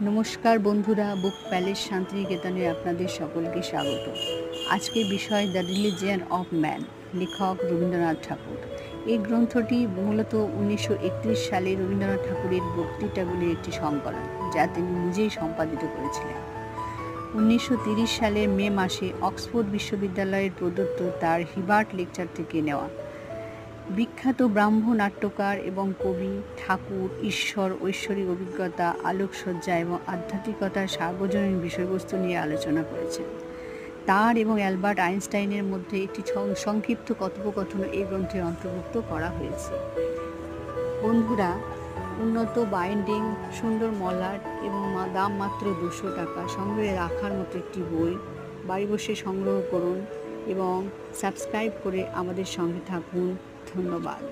নমস্কার বন্ধুরা, বুক প্যালেস শান্তিনিকেতনে আপনাদের সকলকে স্বাগত। আজকের বিষয় দ্য রিলিজিয়ন অফ ম্যান, লেখক রবীন্দ্রনাথ ঠাকুর। এই গ্রন্থটি মূলত 1931 সালে রবীন্দ্রনাথ ঠাকুরের বক্তৃতাগুলির একটি সংকলন, যা তিনি নিজেই সম্পাদিত করেছিলেন। 1930 সালের মে মাসে অক্সফোর্ড বিশ্ববিদ্যালয়ের প্রদত্ত তার হিবার্ট লেকচার থেকে নেওয়া। বিখ্যাত ব্রাহ্ম নাট্যকার এবং কবি ঠাকুর ঈশ্বর, ঐশ্বরিক অভিজ্ঞতা, আলোকসজ্জা এবং আধ্যাত্মিকতার সার্বজনীন বিষয়বস্তু নিয়ে আলোচনা করেছেন। তার এবং অ্যালবার্ট আইনস্টাইনের মধ্যে একটি সংক্ষিপ্ত কথোপকথন এই গ্রন্থে অন্তর্ভুক্ত করা হয়েছে। বন্ধুরা, উন্নত বাইন্ডিং, সুন্দর মলাট এবং দাম মাত্র 200 টাকা, সংগ্রহে রাখার মতো একটি বই। বাড়ি বসে সংগ্রহ করুন এবং সাবস্ক্রাইব করে আমাদের সঙ্গে থাকুন। ধন্যবাদ।